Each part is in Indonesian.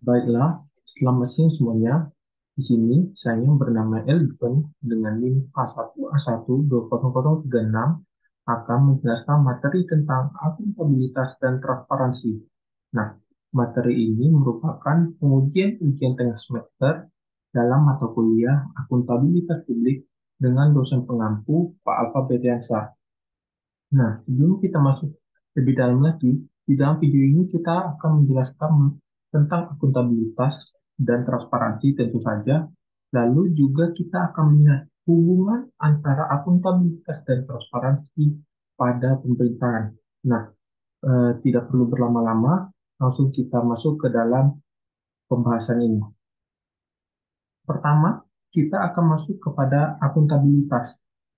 Baiklah, selamat siang semuanya. Di sini saya bernama Elvin dengan NIM A1A1200036 akan menjelaskan materi tentang akuntabilitas dan transparansi. Nah, materi ini merupakan pengujian-ujian tengah semester dalam mata kuliah akuntabilitas publik dengan dosen pengampu Pak Alfa Bediansyah. Nah, sebelum kita masuk lebih dalam lagi, di dalam video ini kita akan menjelaskan tentang akuntabilitas dan transparansi tentu saja. Lalu juga kita akan melihat hubungan antara akuntabilitas dan transparansi pada pemerintahan. Nah, tidak perlu berlama-lama, langsung kita masuk ke dalam pembahasan ini. Pertama, kita akan masuk kepada akuntabilitas.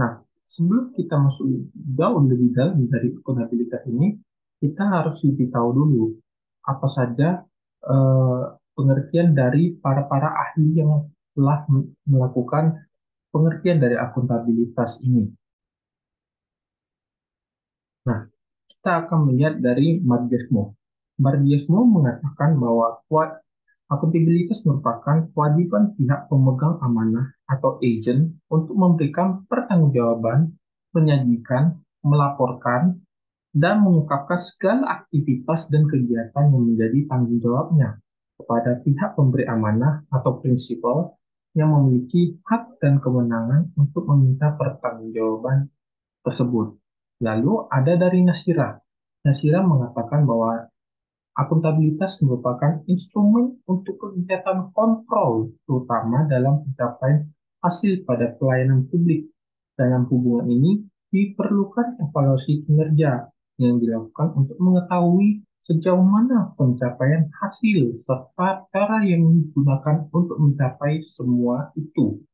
Nah, sebelum kita masuk jauh lebih dalam dari akuntabilitas ini, kita harus lebih tahu dulu apa saja eh, pengertian dari para ahli yang telah melakukan pengertian dari akuntabilitas ini. Nah, kita akan melihat dari Margesmo. Margesmo mengatakan bahwa akuntabilitas merupakan kewajiban pihak pemegang amanah atau agent untuk memberikan pertanggungjawaban, menyajikan, melaporkan, dan mengungkapkan segala aktivitas dan kegiatan yang menjadi tanggung jawabnya kepada pihak pemberi amanah atau prinsipal yang memiliki hak dan kewenangan untuk meminta pertanggungjawaban tersebut. Lalu ada dari Nasira. Nasira mengatakan bahwa akuntabilitas merupakan instrumen untuk kegiatan kontrol, terutama dalam pencapaian hasil pada pelayanan publik. Dalam hubungan ini, diperlukan evaluasi kinerja yang dilakukan untuk mengetahui sejauh mana pencapaian hasil serta cara yang digunakan untuk mencapai semua itu.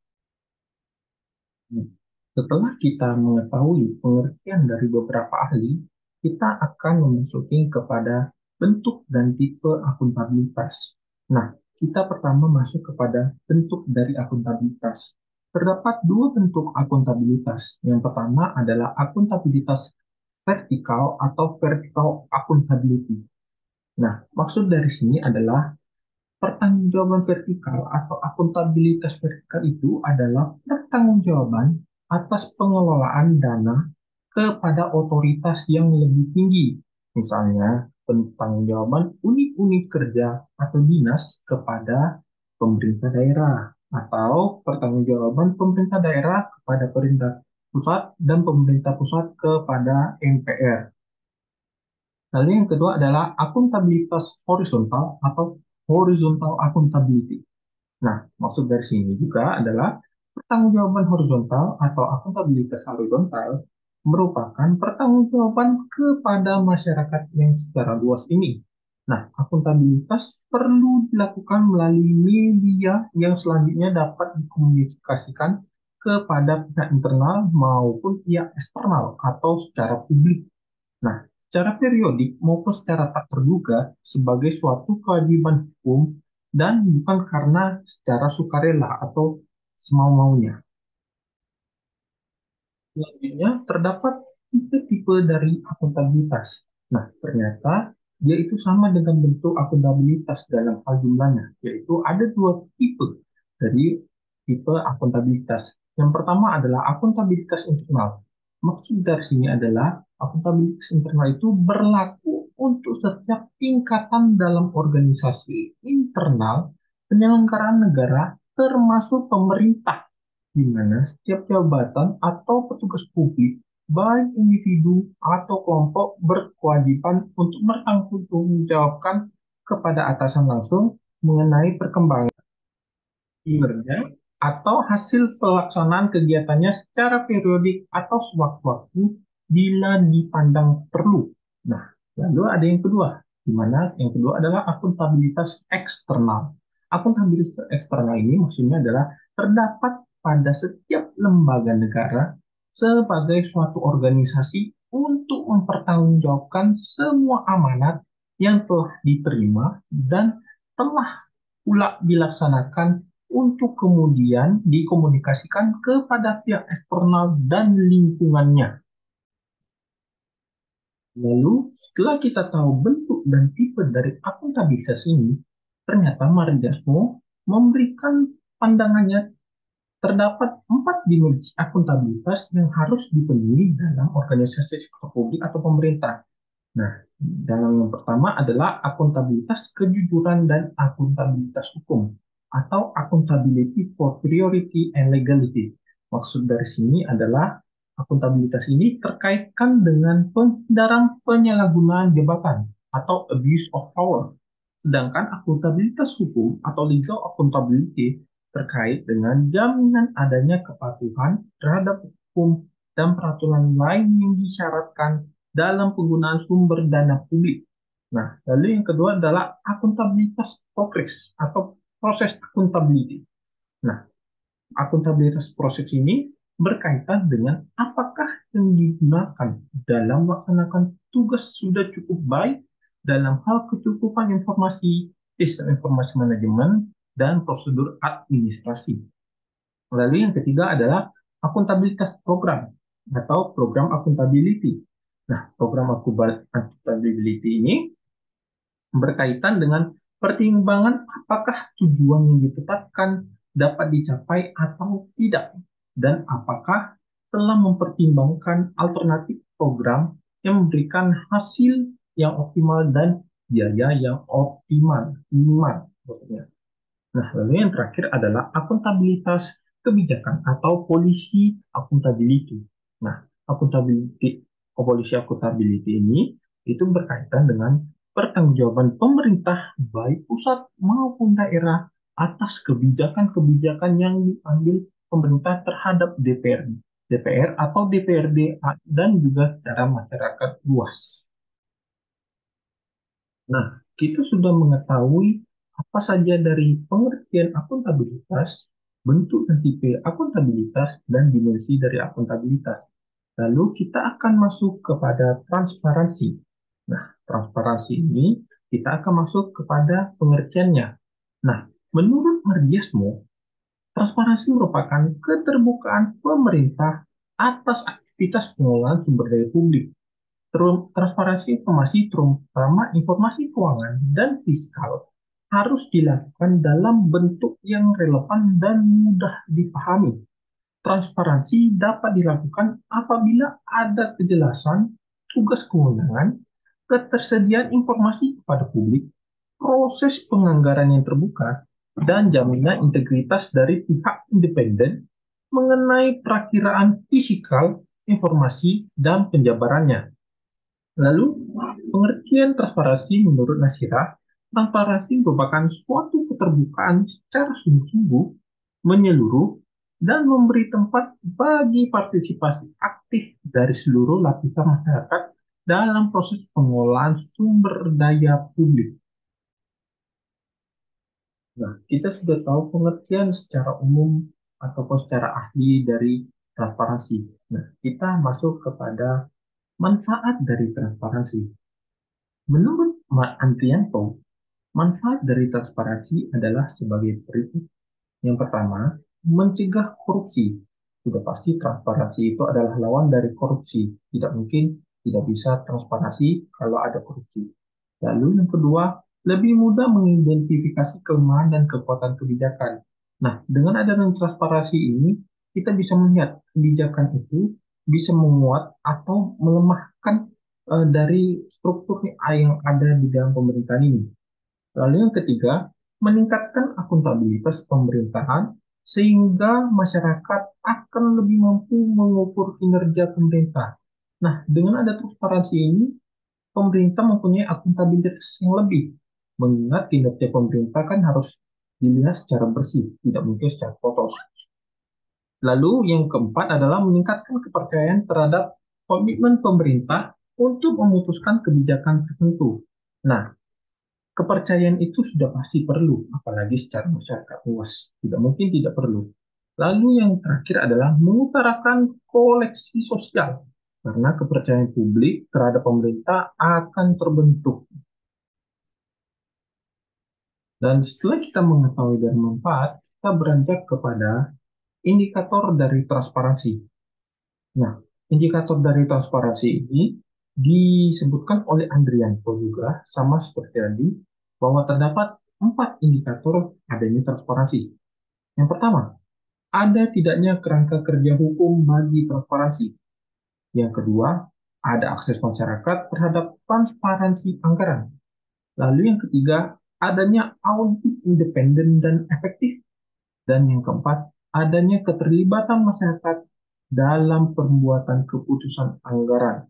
Setelah kita mengetahui pengertian dari beberapa ahli, kita akan memasuki kepada bentuk dan tipe akuntabilitas. Nah, kita pertama masuk kepada bentuk dari akuntabilitas. Terdapat dua bentuk akuntabilitas. Yang pertama adalah akuntabilitas vertikal atau vertical accountability. Nah, maksud dari sini adalah pertanggungjawaban vertikal atau akuntabilitas vertikal itu adalah pertanggungjawaban atas pengelolaan dana kepada otoritas yang lebih tinggi. Misalnya, pertanggungjawaban unit-unit kerja atau dinas kepada pemerintah daerah atau pertanggungjawaban pemerintah daerah kepada pemerintah pusat dan pemerintah pusat kepada MPR. Lalu yang kedua adalah akuntabilitas horizontal atau horizontal accountability. Nah, maksud dari sini juga adalah pertanggungjawaban horizontal atau akuntabilitas horizontal merupakan pertanggungjawaban kepada masyarakat yang secara luas ini. Nah, akuntabilitas perlu dilakukan melalui media yang selanjutnya dapat dikomunikasikan kepada pihak internal maupun pihak eksternal atau secara publik. Nah, secara periodik maupun secara tak terduga sebagai suatu kewajiban hukum dan bukan karena secara sukarela atau semau-maunya. Selanjutnya, terdapat tipe-tipe dari akuntabilitas. Nah, ternyata dia itu sama dengan bentuk akuntabilitas dalam hal jumlahnya, yaitu ada dua tipe dari tipe akuntabilitas. Yang pertama adalah akuntabilitas internal. Maksud dari sini adalah akuntabilitas internal itu berlaku untuk setiap tingkatan dalam organisasi internal penyelenggaraan negara termasuk pemerintah di mana setiap jabatan atau petugas publik, baik individu atau kelompok, berkewajiban untuk bertanggungjawabkan kepada atasan langsung mengenai perkembangan kinerja atau hasil pelaksanaan kegiatannya secara periodik atau sewaktu-waktu bila dipandang perlu. Nah, lalu ada yang kedua, di mana yang kedua adalah akuntabilitas eksternal. Akuntabilitas eksternal ini maksudnya adalah terdapat pada setiap lembaga negara sebagai suatu organisasi untuk mempertanggungjawabkan semua amanat yang telah diterima dan telah pula dilaksanakan untuk kemudian dikomunikasikan kepada pihak eksternal dan lingkungannya. Lalu, setelah kita tahu bentuk dan tipe dari akuntabilitas ini, ternyata Mardiasmo memberikan pandangannya terdapat 4 dimensi akuntabilitas yang harus dipenuhi dalam organisasi sektor publik atau pemerintah. Nah, dalam yang pertama adalah akuntabilitas kejujuran dan akuntabilitas hukum atau accountability for priority and legality. Maksud dari sini adalah akuntabilitas ini terkaitkan dengan penghindaran penyalahgunaan jabatan atau abuse of power. Sedangkan akuntabilitas hukum atau legal accountability terkait dengan jaminan adanya kepatuhan terhadap hukum dan peraturan lain yang disyaratkan dalam penggunaan sumber dana publik. Nah, lalu yang kedua adalah akuntabilitas progres atau proses akuntability. Nah, akuntabilitas proses ini berkaitan dengan apakah yang digunakan dalam melaksanakan tugas sudah cukup baik dalam hal kecukupan informasi, sistem informasi manajemen, dan prosedur administrasi. Lalu yang ketiga adalah akuntabilitas program atau program accountability. Nah, program accountability ini berkaitan dengan pertimbangan apakah tujuan yang ditetapkan dapat dicapai atau tidak, dan apakah telah mempertimbangkan alternatif program yang memberikan hasil yang optimal dan biaya yang optimal, minimal maksudnya. Nah, lalu yang terakhir adalah akuntabilitas kebijakan atau polisi akuntability. Nah, polisi akuntability ini itu berkaitan dengan pertanggungjawaban pemerintah baik pusat maupun daerah atas kebijakan-kebijakan yang diambil pemerintah terhadap DPR atau DPRD dan juga secara masyarakat luas. Nah, kita sudah mengetahui apa saja dari pengertian akuntabilitas, bentuk dan tipe akuntabilitas, dan dimensi dari akuntabilitas. Lalu kita akan masuk kepada transparansi. Nah, transparansi ini kita akan masuk kepada pengertiannya. Nah, menurut Mardiasmo, transparansi merupakan keterbukaan pemerintah atas aktivitas pengelolaan sumber daya publik. Transparansi informasi, terutama informasi keuangan dan fiskal, harus dilakukan dalam bentuk yang relevan dan mudah dipahami. Transparansi dapat dilakukan apabila ada kejelasan tugas kewenangan, ketersediaan informasi kepada publik, proses penganggaran yang terbuka, dan jaminan integritas dari pihak independen mengenai perakiraan fiskal, informasi, dan penjabarannya. Lalu, pengertian transparansi menurut Nasirah, transparansi merupakan suatu keterbukaan secara sungguh-sungguh, menyeluruh, dan memberi tempat bagi partisipasi aktif dari seluruh lapisan masyarakat dalam proses pengelolaan sumber daya publik. Nah, kita sudah tahu pengertian secara umum ataupun secara ahli dari transparansi. Nah, kita masuk kepada manfaat dari transparansi. Menurut Andrianto, manfaat dari transparansi adalah sebagai berikut. Yang pertama, mencegah korupsi. Sudah pasti transparansi itu adalah lawan dari korupsi. Tidak mungkin tidak bisa transparansi kalau ada korupsi. Lalu yang kedua, lebih mudah mengidentifikasi kelemahan dan kekuatan kebijakan. Nah, dengan adanya transparansi ini, kita bisa melihat kebijakan itu bisa menguat atau melemahkan dari struktur yang ada di dalam pemerintahan ini. Lalu yang ketiga, meningkatkan akuntabilitas pemerintahan sehingga masyarakat akan lebih mampu mengukur kinerja pemerintah. Nah, dengan ada transparansi ini, pemerintah mempunyai akuntabilitas yang lebih. Mengingat kinerja pemerintah kan harus dilihat secara bersih, tidak mungkin secara kotor. Lalu yang keempat adalah meningkatkan kepercayaan terhadap komitmen pemerintah untuk memutuskan kebijakan tertentu. Nah, kepercayaan itu sudah pasti perlu, apalagi secara masyarakat luas. Tidak mungkin tidak perlu. Lalu yang terakhir adalah mengutarakan koleksi sosial, karena kepercayaan publik terhadap pemerintah akan terbentuk. Dan setelah kita mengetahui dari manfaat, kita beranjak kepada indikator dari transparansi. Nah, indikator dari transparansi ini disebutkan oleh Andrianto juga, sama seperti tadi, bahwa terdapat 4 indikator adanya transparansi. Yang pertama, ada tidaknya kerangka kerja hukum bagi transparansi. Yang kedua, ada akses masyarakat terhadap transparansi anggaran. Lalu yang ketiga, adanya audit independen dan efektif. Dan yang keempat, adanya keterlibatan masyarakat dalam pembuatan keputusan anggaran.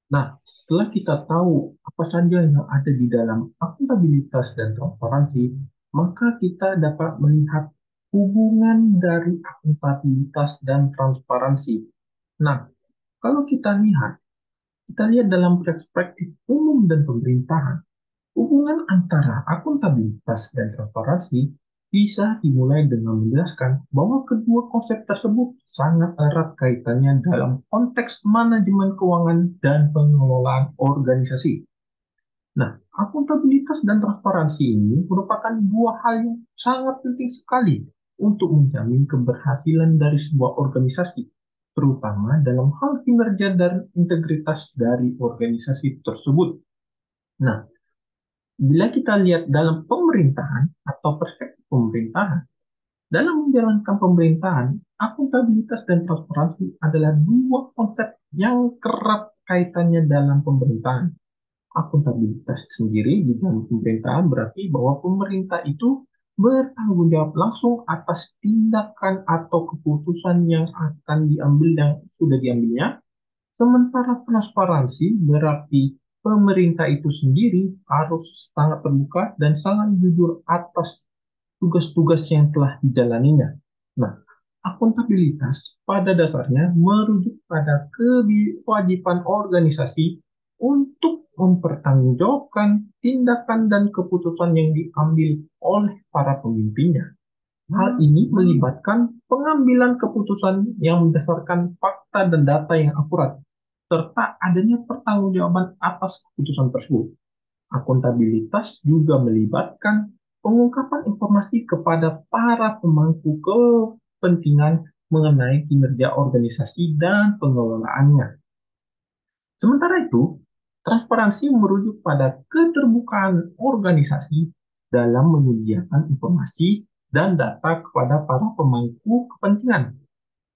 Nah, setelah kita tahu apa saja yang ada di dalam akuntabilitas dan transparansi, maka kita dapat melihat hubungan dari akuntabilitas dan transparansi. Nah, kalau kita lihat dalam perspektif umum dan pemerintahan. Hubungan antara akuntabilitas dan transparansi bisa dimulai dengan menjelaskan bahwa kedua konsep tersebut sangat erat kaitannya dalam konteks manajemen keuangan dan pengelolaan organisasi. Nah, akuntabilitas dan transparansi ini merupakan dua hal yang sangat penting sekali untuk menjamin keberhasilan dari sebuah organisasi, terutama dalam hal kinerja dan integritas dari organisasi tersebut. Nah, bila kita lihat dalam pemerintahan atau perspektif pemerintahan, dalam menjalankan pemerintahan, akuntabilitas dan transparansi adalah dua konsep yang kerap kaitannya dalam pemerintahan. Akuntabilitas sendiri di dalam pemerintahan berarti bahwa pemerintah itu bertanggung jawab langsung atas tindakan atau keputusan yang akan diambil yang sudah diambilnya. Sementara transparansi berarti pemerintah itu sendiri harus sangat terbuka dan sangat jujur atas tugas-tugas yang telah dijalaninya. Nah, akuntabilitas pada dasarnya merujuk pada kewajiban organisasi untuk mempertanggungjawabkan tindakan dan keputusan yang diambil oleh para pemimpinnya. Hal ini melibatkan pengambilan keputusan yang berdasarkan fakta dan data yang akurat, serta adanya pertanggungjawaban atas keputusan tersebut. Akuntabilitas juga melibatkan pengungkapan informasi kepada para pemangku kepentingan mengenai kinerja organisasi dan pengelolaannya. Sementara itu, transparansi merujuk pada keterbukaan organisasi dalam menyediakan informasi dan data kepada para pemangku kepentingan.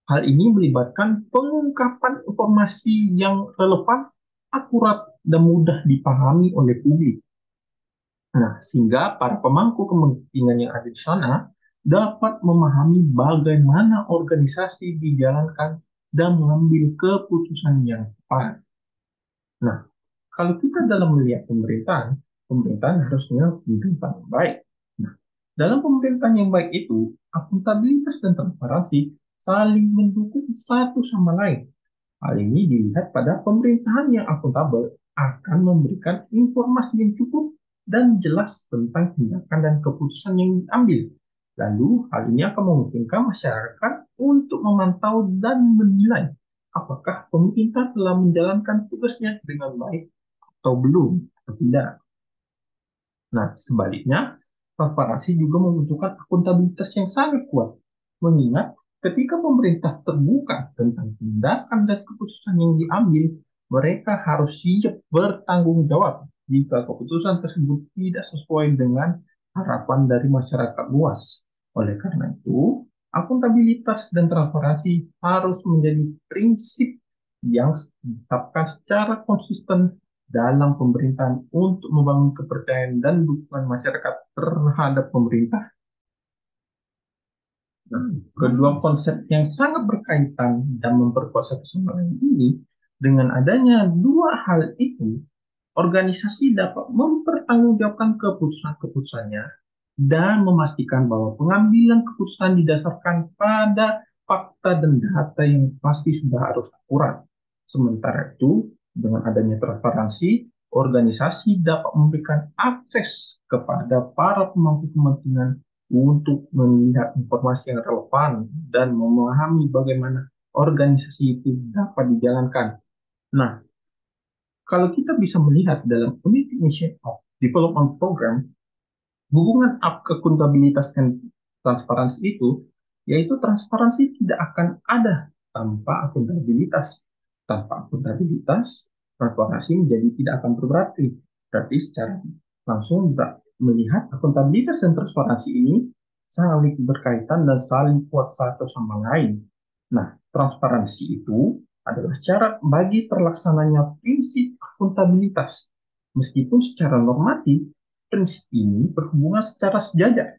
Hal ini melibatkan pengungkapan informasi yang relevan, akurat, dan mudah dipahami oleh publik. Nah, sehingga para pemangku kepentingan yang ada di sana dapat memahami bagaimana organisasi dijalankan dan mengambil keputusan yang tepat. Nah, kalau kita dalam melihat pemerintahan, pemerintahan harusnya pemerintahan yang baik. Nah, dalam pemerintahan yang baik itu, akuntabilitas dan transparansi saling mendukung satu sama lain. Hal ini dilihat pada pemerintahan yang akuntabel akan memberikan informasi yang cukup dan jelas tentang tindakan dan keputusan yang diambil. Lalu, hal ini akan memungkinkan masyarakat untuk memantau dan menilai apakah pemerintah telah menjalankan tugasnya dengan baik atau belum, atau tidak. Nah, sebaliknya, transparansi juga membutuhkan akuntabilitas yang sangat kuat, mengingat ketika pemerintah terbuka tentang tindakan dan keputusan yang diambil, mereka harus siap bertanggung jawab jika keputusan tersebut tidak sesuai dengan harapan dari masyarakat luas. Oleh karena itu, akuntabilitas dan transparansi harus menjadi prinsip yang ditetapkan secara konsisten dalam pemerintahan untuk membangun kepercayaan dan dukungan masyarakat terhadap pemerintah. Nah, kedua konsep yang sangat berkaitan dan memperkuat satu sama lain ini, dengan adanya dua hal itu, organisasi dapat mempertanggungjawabkan keputusan-keputusannya dan memastikan bahwa pengambilan keputusan didasarkan pada fakta dan data yang pasti sudah harus akurat. Sementara itu, dengan adanya transparansi, organisasi dapat memberikan akses kepada para pemangku kepentingan untuk melihat informasi yang relevan dan memahami bagaimana organisasi itu dapat dijalankan. Nah, kalau kita bisa melihat dalam Unity Mission of Development Program, hubungan akuntabilitas dan transparansi itu, yaitu transparansi tidak akan ada tanpa akuntabilitas. Tanpa akuntabilitas, transparansi menjadi tidak akan berarti. Berarti secara langsung melihat akuntabilitas dan transparansi ini saling berkaitan dan saling kuat satu sama lain. Nah, transparansi itu adalah syarat bagi terlaksananya prinsip akuntabilitas. Meskipun secara normatif, prinsip ini berhubungan secara sejajar.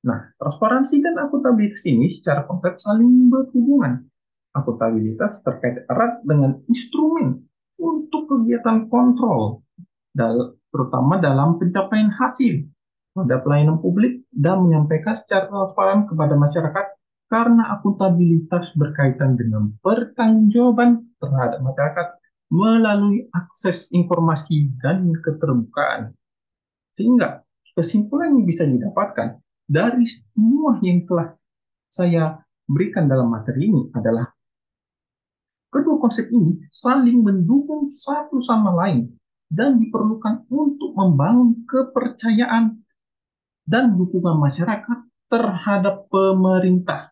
Nah, transparansi dan akuntabilitas ini secara konsep saling berhubungan. Akuntabilitas terkait erat dengan instrumen untuk kegiatan kontrol, terutama dalam pencapaian hasil pada pelayanan publik dan menyampaikan secara transparan kepada masyarakat karena akuntabilitas berkaitan dengan pertanggungjawaban terhadap masyarakat melalui akses informasi dan keterbukaan. Sehingga kesimpulan yang bisa didapatkan dari semua yang telah saya berikan dalam materi ini adalah kedua konsep ini saling mendukung satu sama lain dan diperlukan untuk membangun kepercayaan dan dukungan masyarakat terhadap pemerintah.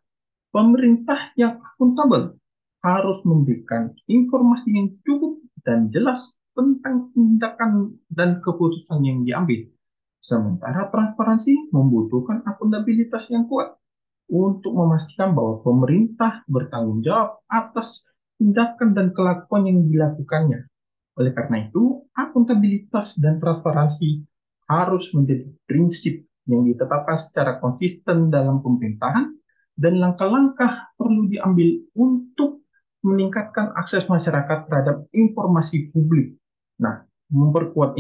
Pemerintah yang akuntabel harus memberikan informasi yang cukup dan jelas tentang tindakan dan keputusan yang diambil. Sementara transparansi membutuhkan akuntabilitas yang kuat untuk memastikan bahwa pemerintah bertanggung jawab atas tindakan dan kelakuan yang dilakukannya. Oleh karena itu, akuntabilitas dan transparansi harus menjadi prinsip yang ditetapkan secara konsisten dalam pemerintahan dan langkah-langkah perlu diambil untuk meningkatkan akses masyarakat terhadap informasi publik. Nah, memperkuat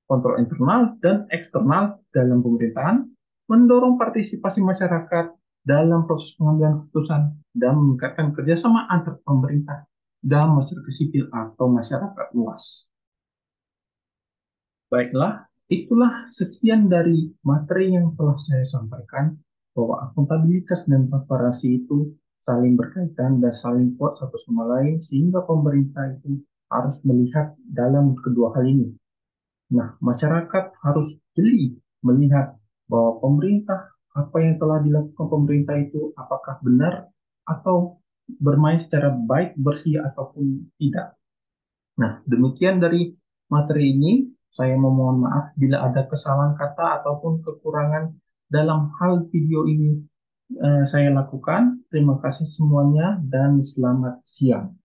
kontrol internal dan eksternal dalam pemerintahan, mendorong partisipasi masyarakat dalam proses pengambilan keputusan, dan meningkatkan kerjasama antar pemerintah dan masyarakat sipil atau masyarakat luas. Baiklah, itulah sekian dari materi yang telah saya sampaikan bahwa akuntabilitas dan transparansi itu saling berkaitan dan saling kuat satu sama lain sehingga pemerintah itu harus melihat dalam kedua hal ini. Nah, masyarakat harus jeli melihat bahwa pemerintah, apa yang telah dilakukan pemerintah itu apakah benar atau bermain secara baik, bersih ataupun tidak. Nah, demikian dari materi ini. Saya memohon maaf bila ada kesalahan kata ataupun kekurangan dalam hal video ini saya lakukan. Terima kasih semuanya dan selamat siang.